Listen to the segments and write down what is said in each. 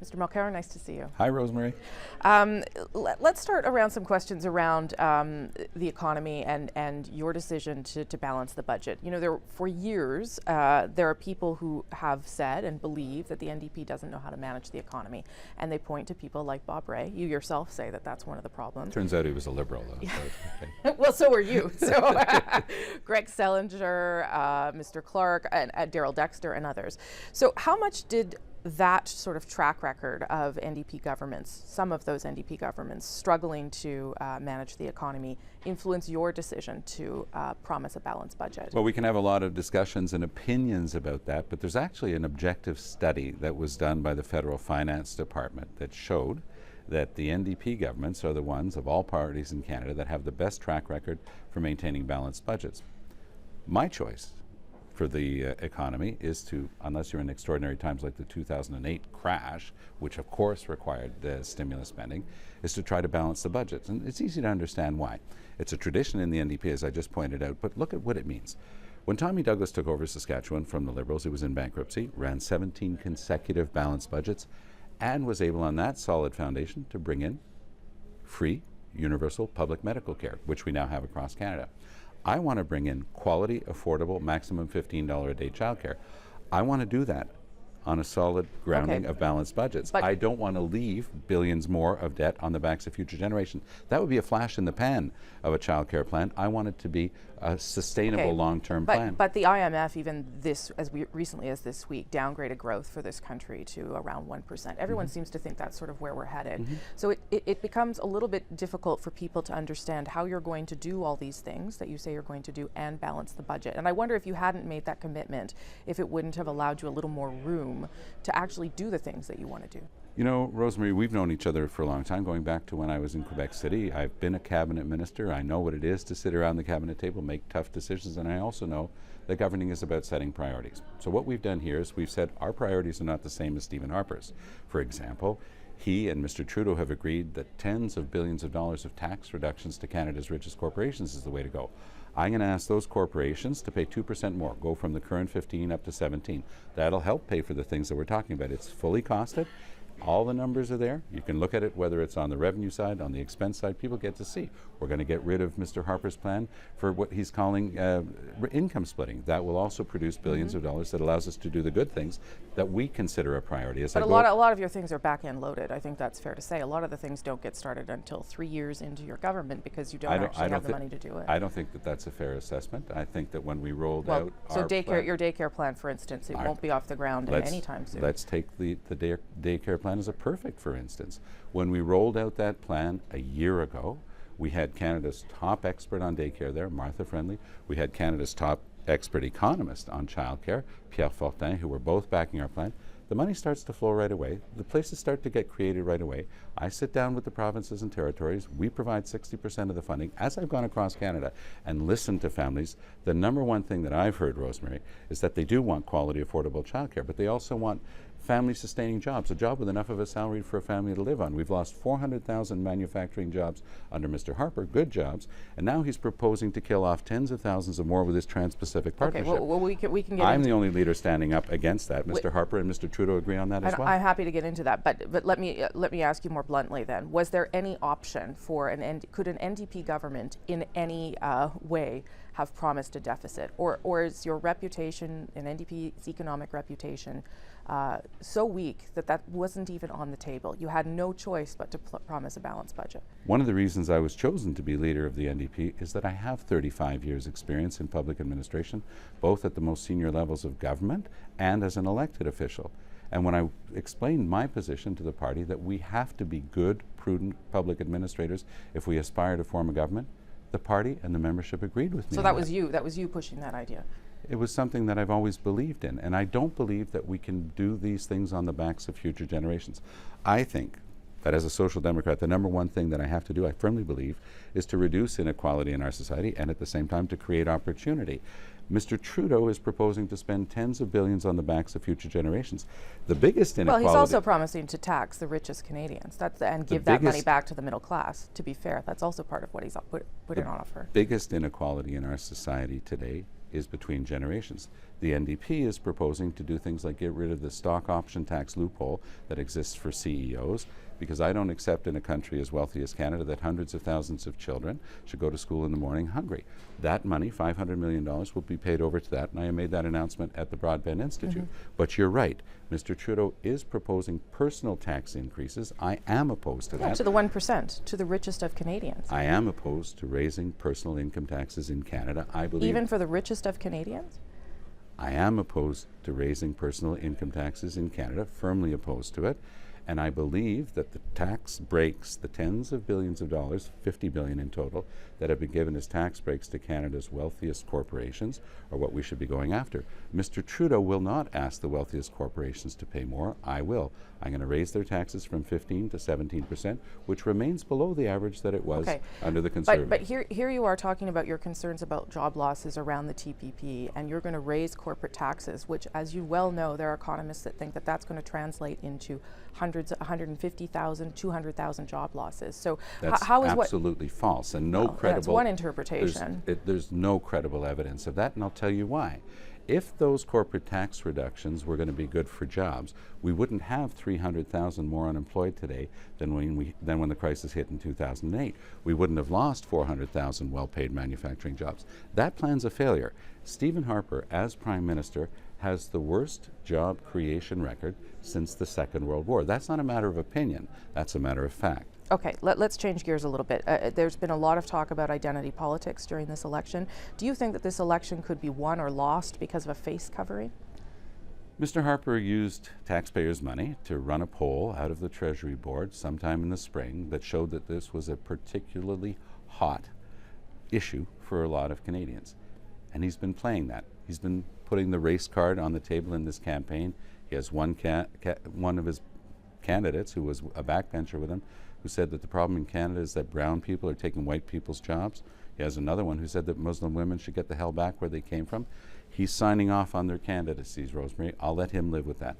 Mr. Mulcair, nice to see you. Hi, Rosemary. Let's start around some questions around the economy and your decision to balance the budget. You know, for years, there are people who have said and believe that the NDP doesn't know how to manage the economy, and they point to people like Bob Rae. You yourself say that that's one of the problems. Turns out he was a Liberal, though. So well, so were you. So Greg Selinger, Mr. Clark, and Daryl Dexter, and others. So how much did that sort of track record of NDP governments, some of those NDP governments struggling to manage the economy, influence your decision to promise a balanced budget? Well, we can have a lot of discussions and opinions about that, but there's actually an objective study that was done by the Federal Finance Department that showed that the NDP governments are the ones of all parties in Canada that have the best track record for maintaining balanced budgets. My choice for the economy is to, unless you're in extraordinary times like the 2008 crash, which of course required stimulus spending, is to try to balance the budgets. And it's easy to understand why. It's a tradition in the NDP, as I just pointed out, but look at what it means. When Tommy Douglas took over Saskatchewan from the Liberals, he was in bankruptcy, ran 17 consecutive balanced budgets, and was able on that solid foundation to bring in free, universal public medical care, which we now have across Canada. I want to bring in quality, affordable, maximum $15 a day childcare. I want to do that on a solid grounding of balanced budgets. But I don't want to leave billions more of debt on the backs of future generations. That would be a flash in the pan of a childcare plan. I want it to be a sustainable long-term plan. But the IMF, even recently as this week, downgraded growth for this country to around 1%. Everyone seems to think that's sort of where we're headed. So it becomes a little bit difficult for people to understand how you're going to do all these things that you say you're going to do and balance the budget. And I wonder if you hadn't made that commitment, if it wouldn't have allowed you a little more room to actually do the things that you want to do. You know, Rosemary, we've known each other for a long time, going back to when I was in Quebec City. I've been a cabinet minister. I know what it is to sit around the cabinet table, make tough decisions, and I also know that governing is about setting priorities. So what we've done here is we've said our priorities are not the same as Stephen Harper's. For example, he and Mr. Trudeau have agreed that tens of billions of dollars of tax reductions to Canada's richest corporations is the way to go. I'm going to ask those corporations to pay 2% more, go from the current 15 up to 17. That'll help pay for the things that we're talking about. It's fully costed. All the numbers are there. You can look at it, whether it's on the revenue side, on the expense side. People get to see. We're going to get rid of Mr. Harper's plan for what he's calling income splitting. That will also produce billions of dollars that allows us to do the good things that we consider a priority. But a lot of your things are back-end loaded. I think that's fair to say. A lot of the things don't get started until 3 years into your government because you don't actually have the money to do it. I don't think that that's a fair assessment. I think that when we rolled out your daycare plan, for instance, it won't be off the ground anytime soon. Let's take the daycare plan as a perfect, for instance. When we rolled out that plan a year ago, we had Canada's top expert on daycare there, Martha Friendly. We had Canada's top expert economist on childcare, Pierre Fortin, who were both backing our plan. The money starts to flow right away. The places start to get created right away. I sit down with the provinces and territories. We provide 60% of the funding. As I've gone across Canada and listened to families, the number one thing that I've heard, Rosemary, is that they do want quality, affordable childcare, but they also want family-sustaining jobs, a job with enough of a salary for a family to live on. We've lost 400,000 manufacturing jobs under Mr. Harper, good jobs, and now he's proposing to kill off tens of thousands of more with his Trans-Pacific Partnership. Okay, well, we can get I'm the only leader standing up against that. Mr. Harper and Mr. Trudeau agree on that as well. I'm happy to get into that, but let me ask you more bluntly then. Was there any option for could an NDP government in any way have promised a deficit? Or is your reputation, an NDP's economic reputation, so weak that wasn't even on the table? You had no choice but to promise a balanced budget. One of the reasons I was chosen to be leader of the NDP is that I have 35 years experience in public administration, both at the most senior levels of government and as an elected official. And when I explained my position to the party that we have to be good, prudent public administrators if we aspire to form a government, the party and the membership agreed with me. So that was you pushing that idea? It was something that I've always believed in, and I don't believe that we can do these things on the backs of future generations. I think that as a social democrat, the number one thing that I have to do, I firmly believe, is to reduce inequality in our society and at the same time to create opportunity. Mr. Trudeau is proposing to spend tens of billions on the backs of future generations. The biggest inequality... Well, he's also promising to tax the richest Canadians and give that money back to the middle class. To be fair, that's also part of what he's putting on offer. The biggest inequality in our society today is between generations. The NDP is proposing to do things like get rid of the stock option tax loophole that exists for CEOs, because I don't accept in a country as wealthy as Canada that hundreds of thousands of children should go to school in the morning hungry. That money, $500 million, will be paid over to that, and I made that announcement at the Broadband Institute. But you're right, Mr. Trudeau is proposing personal tax increases. I am opposed to that. To the 1%, to the richest of Canadians. I am opposed to raising personal income taxes in Canada. I believe even for the richest of Canadians? I am opposed to raising personal income taxes in Canada, firmly opposed to it. And I believe that the tax breaks, the tens of billions of dollars, $50 billion in total, that have been given as tax breaks to Canada's wealthiest corporations are what we should be going after. Mr. Trudeau will not ask the wealthiest corporations to pay more. I will. I'm going to raise their taxes from 15% to 17%, which remains below the average that it was under the Conservatives. But here you are talking about your concerns about job losses around the TPP, and you're going to raise corporate taxes, which, as you well know, there are economists that think that that's going to translate into 150,000, 200,000 job losses. So that's how is absolutely false, and no credible. That's one interpretation. There's no credible evidence of that, and I'll tell you why. If those corporate tax reductions were going to be good for jobs, we wouldn't have 300,000 more unemployed today than when the crisis hit in 2008. We wouldn't have lost 400,000 well-paid manufacturing jobs. That plan's a failure. Stephen Harper, as Prime Minister, has the worst job creation record since the Second World War. That's not a matter of opinion. That's a matter of fact. Okay, let's change gears a little bit. There's been a lot of talk about identity politics during this election. Do you think that this election could be won or lost because of a face covering? Mr. Harper used taxpayers' money to run a poll out of the Treasury Board sometime in the spring that showed that this was a particularly hot issue for a lot of Canadians. And he's been playing that. He's been putting the race card on the table in this campaign. He has one of his candidates who was a backbencher with him who said that the problem in Canada is that brown people are taking white people's jobs. He has another one who said that Muslim women should get the hell back where they came from. He's signing off on their candidacies, Rosemary. I'll let him live with that.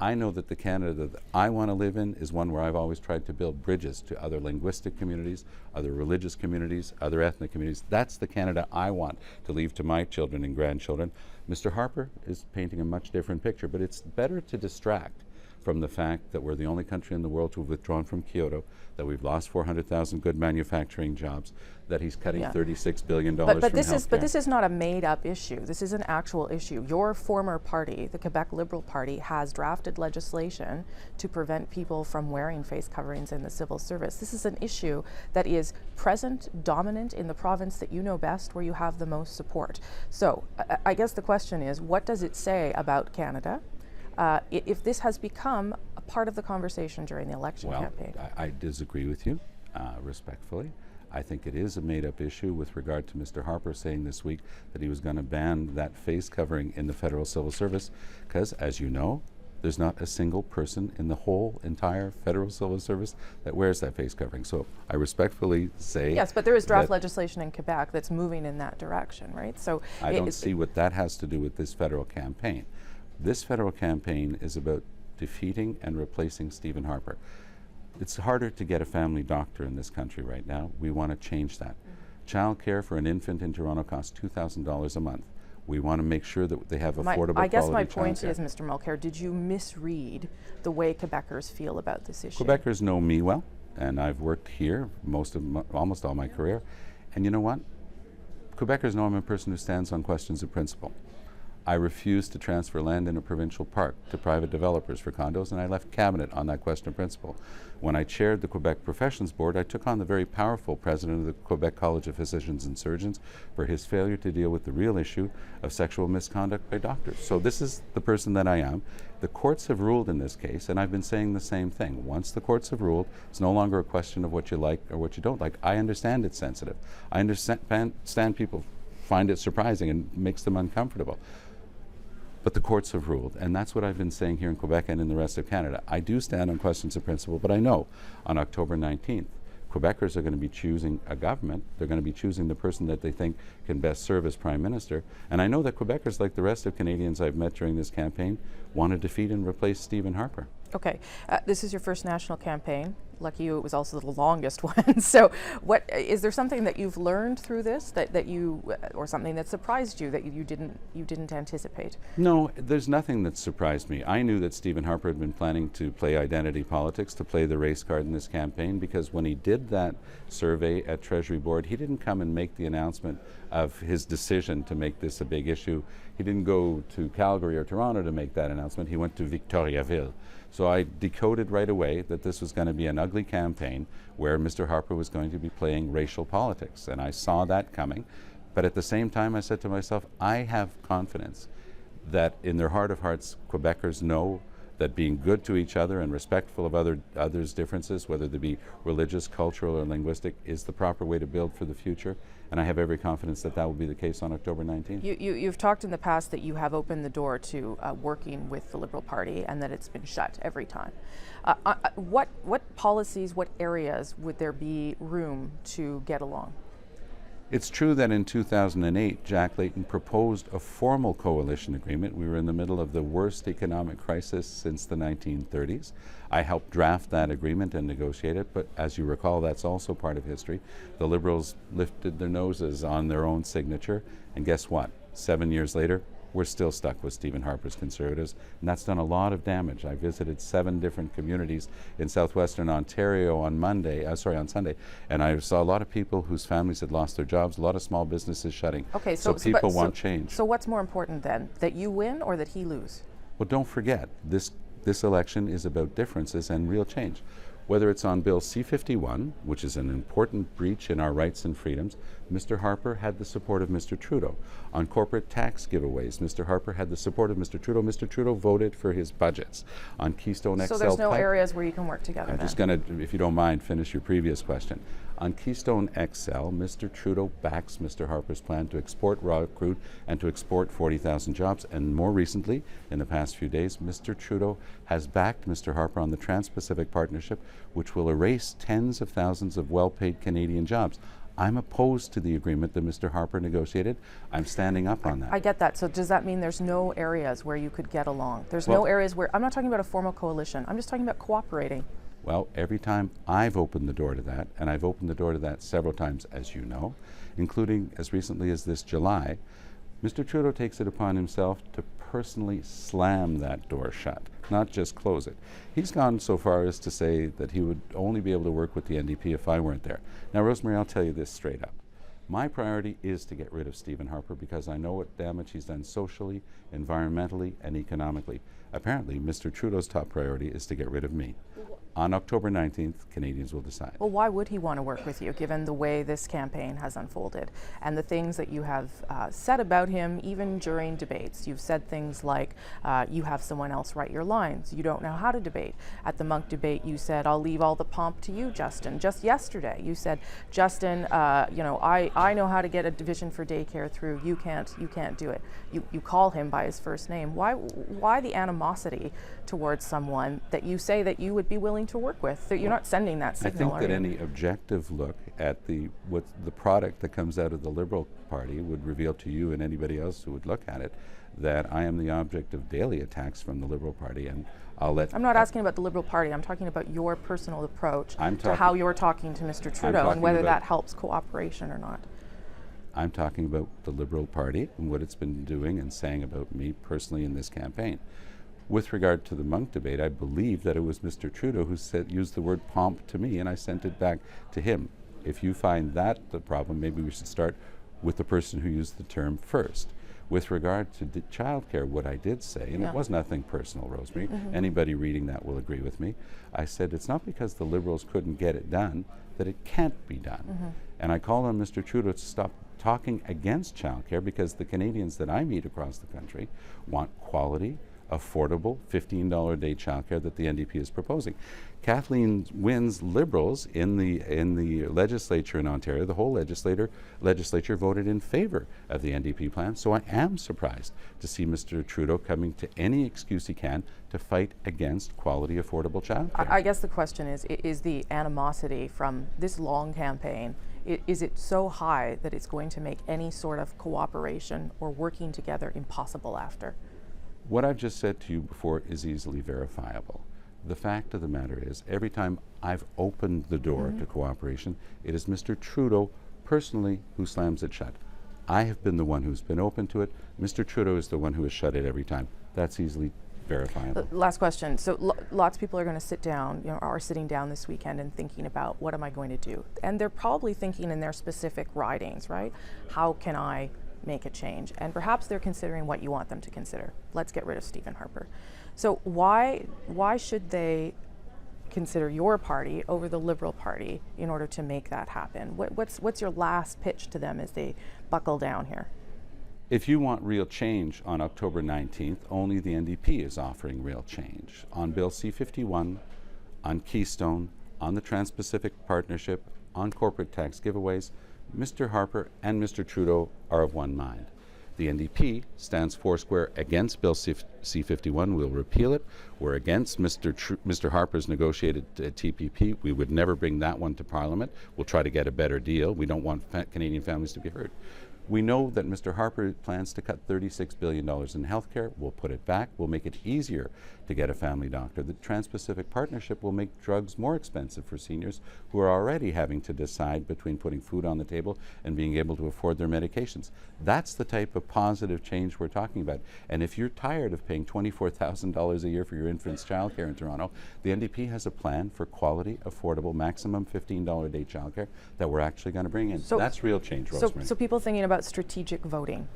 I know that the Canada that I want to live in is one where I've always tried to build bridges to other linguistic communities, other religious communities, other ethnic communities. That's the Canada I want to leave to my children and grandchildren. Mr. Harper is painting a much different picture, but it's better to distract from the fact that we're the only country in the world to have withdrawn from Kyoto, that we've lost 400,000 good manufacturing jobs, that he's cutting $36 billion from healthcare. But this is not a made-up issue. This is an actual issue. Your former party, the Quebec Liberal Party, has drafted legislation to prevent people from wearing face coverings in the civil service. This is an issue that is present, dominant in the province that you know best, where you have the most support. So I guess the question is, what does it say about Canada if this has become a part of the conversation during the election campaign? I disagree with you, respectfully. I think it is a made-up issue with regard to Mr. Harper saying this week that he was going to ban that face covering in the federal civil service, because, as you know, there's not a single person in the whole entire federal civil service that wears that face covering. So I respectfully say yes, but there is draft legislation in Quebec that's moving in that direction, right? So I don't see what that has to do with this federal campaign. This federal campaign is about defeating and replacing Stephen Harper. It's harder to get a family doctor in this country right now. We want to change that. Child care for an infant in Toronto costs $2,000 a month. We want to make sure that they have affordable I guess my quality point childcare. is, Mr. Mulcair, did you misread the way Quebecers feel about this issue? Quebecers know me well, and I've worked here almost all my career. And you know what? Quebecers know I'm a person who stands on questions of principle. I refused to transfer land in a provincial park to private developers for condos, and I left cabinet on that question of principle. When I chaired the Quebec Professions Board, I took on the very powerful president of the Quebec College of Physicians and Surgeons for his failure to deal with the real issue of sexual misconduct by doctors. So this is the person that I am. The courts have ruled in this case, and I've been saying the same thing. Once the courts have ruled, it's no longer a question of what you like or what you don't like. I understand it's sensitive. I understand people find it surprising and makes them uncomfortable. But the courts have ruled, and that's what I've been saying here in Quebec and in the rest of Canada. I do stand on questions of principle, but I know on October 19th, Quebecers are going to be choosing a government. They're going to be choosing the person that they think can best serve as Prime Minister. And I know that Quebecers, like the rest of Canadians I've met during this campaign, want to defeat and replace Stephen Harper. Okay, this is your first national campaign. Lucky you, it was also the longest one. So, what is there something that you've learned through this that you, or something that surprised you that you didn't anticipate? No, there's nothing that surprised me. I knew that Stephen Harper had been planning to play identity politics, to play the race card in this campaign, because when he did that survey at Treasury Board, he didn't come and make the announcement of his decision to make this a big issue. He didn't go to Calgary or Toronto to make that announcement. He went to Victoriaville. So I decoded right away that this was going to be an ugly campaign where Mr. Harper was going to be playing racial politics, and I saw that coming. But at the same time, I said to myself, I have confidence that in their heart of hearts, Quebecers know that being good to each other and respectful of others' differences, whether they be religious, cultural, or linguistic, is the proper way to build for the future. And I have every confidence that that will be the case on October 19th. You've talked in the past that you have opened the door to working with the Liberal Party and that it's been shut every time. What policies, what areas would there be room to get along? It's true that in 2008, Jack Layton proposed a formal coalition agreement. We were in the middle of the worst economic crisis since the 1930s. I helped draft that agreement and negotiate it, but as you recall, that's also part of history. The Liberals lifted their noses on their own signature, and guess what? 7 years later, we're still stuck with Stephen Harper's Conservatives, and that's done a lot of damage. I visited 7 different communities in southwestern Ontario on Sunday, and I saw a lot of people whose families had lost their jobs, a lot of small businesses shutting. Okay, so people want change. So what's more important then, that you win or that he lose? Well, don't forget, this election is about differences and real change. Whether it's on Bill C-51, which is an important breach in our rights and freedoms, Mr. Harper had the support of Mr. Trudeau. On corporate tax giveaways, Mr. Harper had the support of Mr. Trudeau. Mr. Trudeau voted for his budgets. On Keystone XL So there's no areas where you can work together. I'm just going to, if you don't mind, finish your previous question. On Keystone XL, Mr. Trudeau backs Mr. Harper's plan to export raw crude and to export 40,000 jobs. And more recently, in the past few days, Mr. Trudeau has backed Mr. Harper on the Trans-Pacific Partnership, which will erase tens of thousands of well-paid Canadian jobs. I'm opposed to the agreement that Mr. Harper negotiated. I'm standing up on that. I get that. So does that mean there's no areas where you could get along? There's no areas where, I'm not talking about a formal coalition, I'm just talking about cooperating. Well, every time I've opened the door to that, and I've opened the door to that several times, as you know, including as recently as this July, Mr. Trudeau takes it upon himself to personally slam that door shut, not just close it. He's gone so far as to say that he would only be able to work with the NDP if I weren't there. Now, Rosemary, I'll tell you this straight up. My priority is to get rid of Stephen Harper because I know what damage he's done socially, environmentally, and economically. Apparently, Mr. Trudeau's top priority is to get rid of me. On October 19th, Canadians will decide. Well, why would he want to work with you, given the way this campaign has unfolded and the things that you have said about him, even during debates? You've said things like, you have someone else write your lines. You don't know how to debate. At the Monk debate, you said, I'll leave all the pomp to you, Justin. Just yesterday, you said, Justin, I know how to get a division for daycare through. You can't do it. You call him by his first name. Why the animosity towards someone that you say that you would be willing to work with? You're not sending that signal, I think that any objective look at what the product that comes out of the Liberal Party would reveal to you and anybody else who would look at it that I am the object of daily attacks from the Liberal Party, and I'm not asking about the Liberal Party. I'm talking about your personal approach to how you're talking to Mr. Trudeau and whether that helps cooperation or not. I'm talking about the Liberal Party and what it's been doing and saying about me personally in this campaign. With regard to the Monk debate, I believe that it was Mr. Trudeau who used the word pomp to me, and I sent it back to him. If you find that the problem, maybe we should start with the person who used the term first. With regard to childcare, what I did say, and it was nothing personal, Rosemary, anybody reading that will agree with me, I said it's not because the Liberals couldn't get it done that it can't be done. And I called on Mr. Trudeau to stop talking against childcare because the Canadians that I meet across the country want quality, affordable $15 a day childcare that the NDP is proposing. Kathleen Wynne's Liberals in the legislature in Ontario, the whole legislature voted in favor of the NDP plan. So I am surprised to see Mr. Trudeau coming to any excuse he can to fight against quality, affordable childcare. I guess the question is the animosity from this long campaign, is it so high that it's going to make any sort of cooperation or working together impossible after? What I've just said to you before is easily verifiable. The fact of the matter is, every time I've opened the door to cooperation, it is Mr. Trudeau personally who slams it shut. I have been the one who's been open to it. Mr. Trudeau is the one who has shut it every time. That's easily verifiable. Last question. So lots of people are going to sit down, are sitting down this weekend and thinking about, what am I going to do? And they're probably thinking in their specific ridings, right? How can I make a change? And perhaps they're considering what you want them to consider. Let's get rid of Stephen Harper. So why should they consider your party over the Liberal Party in order to make that happen? What's your last pitch to them as they buckle down here? If you want real change on October 19th, only the NDP is offering real change. On Bill C-51, on Keystone, on the Trans-Pacific Partnership, on corporate tax giveaways, Mr. Harper and Mr. Trudeau are of one mind. The NDP stands foursquare against Bill C-51. We'll repeal it. We're against Mr. Harper's negotiated TPP. We would never bring that one to Parliament. We'll try to get a better deal. We don't want Canadian families to be hurt. We know that Mr. Harper plans to cut $36 billion in health care. We'll put it back. We'll make it easier to get a family doctor. The Trans-Pacific Partnership will make drugs more expensive for seniors who are already having to decide between putting food on the table and being able to afford their medications. That's the type of positive change we're talking about. And if you're tired of paying $24,000 a year for your infant's childcare in Toronto, the NDP has a plan for quality, affordable, maximum $15 a day childcare that we're actually going to bring in. So that's real change, Rosemary. So people thinking about strategic voting,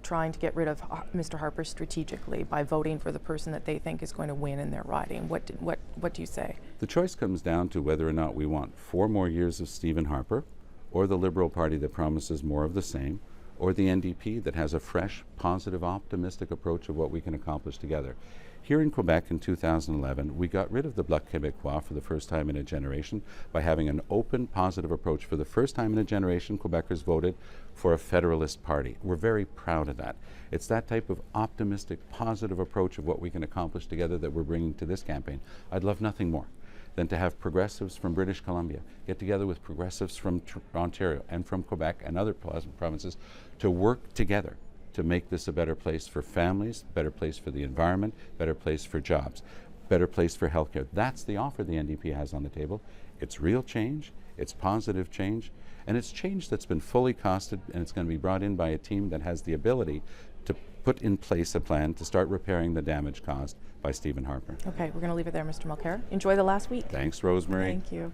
trying to get rid of Mr. Harper strategically by voting for the person that they think is going to win in their riding. What do you say? The choice comes down to whether or not we want 4 more years of Stephen Harper, or the Liberal Party that promises more of the same, or the NDP that has a fresh, positive, optimistic approach of what we can accomplish together. Here in Quebec in 2011, we got rid of the Bloc Québécois for the first time in a generation by having an open, positive approach. For the first time in a generation, Quebecers voted for a Federalist Party. We're very proud of that. It's that type of optimistic, positive approach of what we can accomplish together that we're bringing to this campaign. I'd love nothing more than to have progressives from British Columbia get together with progressives from Ontario and from Quebec and other provinces to work together to make this a better place for families, better place for the environment, better place for jobs, better place for healthcare. That's the offer the NDP has on the table. It's real change, it's positive change, and it's change that's been fully costed, and it's going to be brought in by a team that has the ability to put in place a plan to start repairing the damage caused by Stephen Harper. Okay, we're going to leave it there, Mr. Mulcair. Enjoy the last week. Thanks, Rosemary. Thank you.